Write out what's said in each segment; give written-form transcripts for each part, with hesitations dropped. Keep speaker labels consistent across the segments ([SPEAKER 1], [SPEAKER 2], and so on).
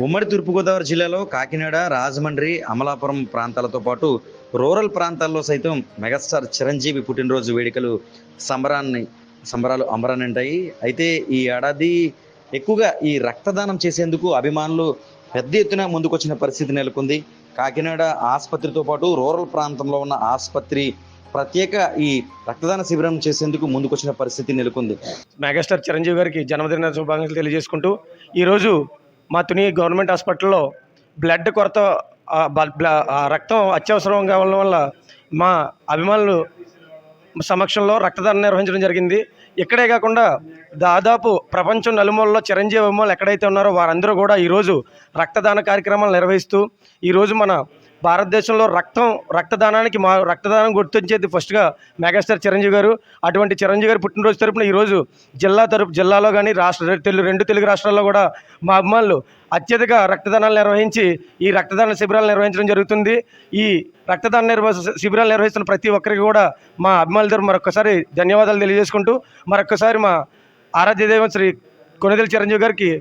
[SPEAKER 1] ఉమ్మడి తూర్పుగోదావరి జిల్లాలో కాకినాడ, రాజమండ్రి, అమలాపురం ప్రాంతాలతో పాటు రూరల్ ప్రాంతాల్లో సైతం మెగాస్టార్ చిరంజీవి పుట్టినరోజు వేడుకలు సంబరాన్ని సంబరాలు అంబరాన్నంటాయి. అయితే ఈ ఏడాది ఎక్కువగా ఈ రక్తదానం చేసేందుకు అభిమానులు పెద్ద ఎత్తున ముందుకొచ్చిన పరిస్థితి నెలకొంది. కాకినాడ ఆసుపత్రితో పాటు రూరల్ ప్రాంతంలో ఉన్న ఆసుపత్రి ప్రత్యేక ఈ రక్తదాన శిబిరం చేసేందుకు ముందుకొచ్చిన పరిస్థితి నెలకొంది.
[SPEAKER 2] మెగాస్టార్ చిరంజీవి గారికి జన్మదిన శుభాకాంక్షలు తెలియజేసుకుంటూ ఈరోజు మా తుని గవర్నమెంట్ హాస్పిటల్లో బ్లడ్ కొరత రక్తం అత్యవసరం కావడం వల్ల మా అభిమానులు సమక్షంలో రక్తదానం నిర్వహించడం జరిగింది. ఇక్కడే కాకుండా దాదాపు ప్రపంచం నలుమూలలో చిరంజీవి అభిమానులు ఎక్కడైతే ఉన్నారో వారందరూ కూడా ఈరోజు రక్తదాన కార్యక్రమాలు నిర్వహిస్తూ ఈరోజు మన భారతదేశంలో రక్తదానానికి మా రక్తదానం గుర్తించేది ఫస్ట్గా మెగాస్టార్ చిరంజీవి గారు. అటువంటి చిరంజీవి గారి పుట్టినరోజు తరపున ఈరోజు జిల్లాలో కానీ రెండు తెలుగు రాష్ట్రాల్లో కూడా మా అభిమానులు అత్యధిక రక్తదానాలు నిర్వహించి ఈ రక్తదాన శిబిరాలు నిర్వహించడం జరుగుతుంది. ఈ రక్తదాన శిబిరాలు నిర్వహిస్తున్న ప్రతి ఒక్కరికి కూడా మా అభిమానుల తరపున మరొకసారి ధన్యవాదాలు తెలియజేసుకుంటూ మరొకసారి మా ఆరాధ్య దైవం శ్రీ కొణిదెల చిరంజీవి గారికి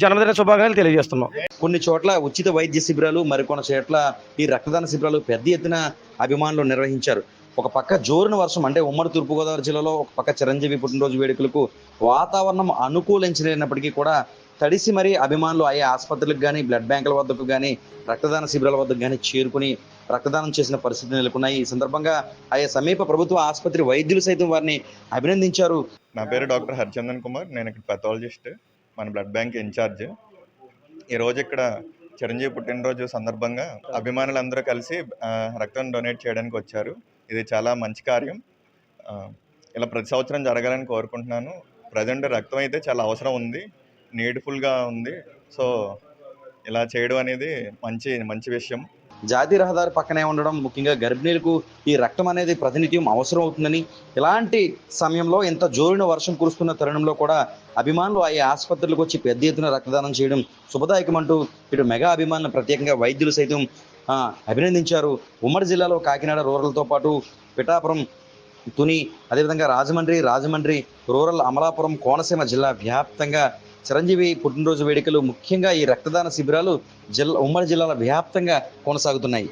[SPEAKER 2] జన్మదిన శుభాకాంక్షలు తెలియజేస్తున్నాం.
[SPEAKER 1] కొన్ని చోట్ల ఉచిత వైద్య శిబిరాలు, మరికొన్ని చోట్ల ఈ రక్తదాన శిబిరాలు పెద్ద ఎత్తున అభిమానులు నిర్వహించారు. ఒక పక్క జోరున వర్షం అంటే ఉమ్మడి తూర్పుగోదావరి జిల్లాలో ఒక పక్క చిరంజీవి పుట్టినరోజు వేడుకలకు వాతావరణం అనుకూలించలేనప్పటికీ కూడా తడిసి మరీ అభిమానులు ఆయా ఆసుపత్రులకు కానీ, బ్లడ్ బ్యాంకుల వద్దకు కానీ, రక్తదాన శిబిరాల వద్దకు కానీ చేరుకుని రక్తదానం చేసిన పరిస్థితులు నెలకొన్నాయి. ఈ సందర్భంగా ఆయా సమీప ప్రభుత్వ ఆసుపత్రి వైద్యులు సైతం వారిని అభినందించారు.
[SPEAKER 3] నా పేరు డాక్టర్ హరిచందన్ కుమార్. నేను ఇక్కడ పెథాలజిస్ట్, మన బ్లడ్ బ్యాంక్ ఇన్ఛార్జ్. ఈరోజు ఇక్కడ చిరంజీవి పుట్టినరోజు సందర్భంగా అభిమానులందరూ కలిసి రక్తం డొనేట్ చేయడానికి వచ్చారు. ఇది చాలా మంచి కార్యం. ఇలా ప్రతి సంవత్సరం జరగాలని కోరుకుంటున్నాను. ప్రజెంట్ రక్తం అయితే చాలా అవసరం ఉంది, నీడ్ఫుల్గా ఉంది. సో ఇలా చేయడం అనేది మంచి విషయం.
[SPEAKER 1] జాతీయ రహదారి పక్కనే ఉండడం, ముఖ్యంగా గర్భిణీలకు ఈ రక్తం అనేది ప్రతినిత్యం అవసరం అవుతుందని, ఇలాంటి సమయంలో ఇంత జోరున వర్షం కురుస్తున్న తరుణంలో కూడా అభిమానులు ఆయా ఆసుపత్రులకు వచ్చి పెద్ద ఎత్తున రక్తదానం చేయడం శుభదాయకమంటూ ఇటు మెగా అభిమానులు ప్రత్యేకంగా వైద్యులు సైతం అభినందించారు. ఉమ్మడి జిల్లాలో కాకినాడ రూరల్తో పాటు పిఠాపురం, తుని, అదేవిధంగా రాజమండ్రి రూరల్, అమలాపురం, కోనసీమ జిల్లా వ్యాప్తంగా చిరంజీవి పుట్టినరోజు వేడుకలు, ముఖ్యంగా ఈ రక్తదాన శిబిరాలు ఉమ్మడి జిల్లాల వ్యాప్తంగా కొనసాగుతున్నాయి.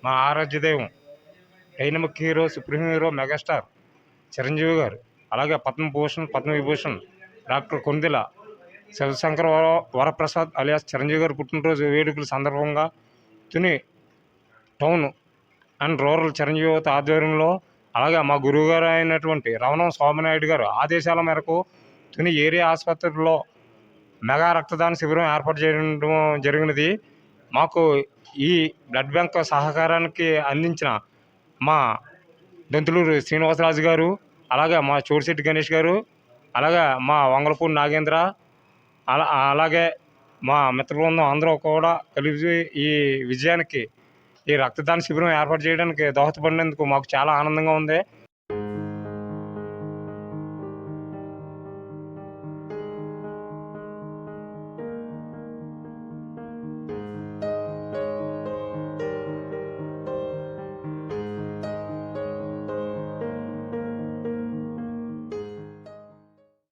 [SPEAKER 4] మా ఆరాధ్య దైవం dynamic hero, supreme hero megastar Chiranjeevi గారు, అలాగే పద్మవిభూషణ్ డాక్టర్ కొణిదెల శివశంకర వరప్రసాద్ అలియాస్ చిరంజీవి గారు పుట్టినరోజు వేడుకల సందర్భంగా Tuni town and rural Chiranjeevi యువత ఆధ్వర్యంలో, అలాగే మా గురువుగారు అయినటువంటి రవణం సోమనాయుడు గారు ఆదేశాల మేరకు తుని ఏరియా ఆసుపత్రిలో మెగా రక్తదాన శిబిరం ఏర్పాటు చేయడం జరిగినది. మాకు ఈ బ్లడ్ బ్యాంక్ సహకారానికి అందించిన మా దొంతులూరు శ్రీనివాసరాజు గారు, అలాగే మా చోటిశెట్టి గణేష్ గారు, అలాగే మా వంగలపూడి నాగేంద్ర, అలాగే మా మిత్ర బృందం అందరూ కూడా కలిసి ఈ విజయానికి, ఈ రక్తదాన శిబిరం ఏర్పాటు చేయడానికి దోహదపడినందుకు మాకు చాలా ఆనందంగా ఉంది.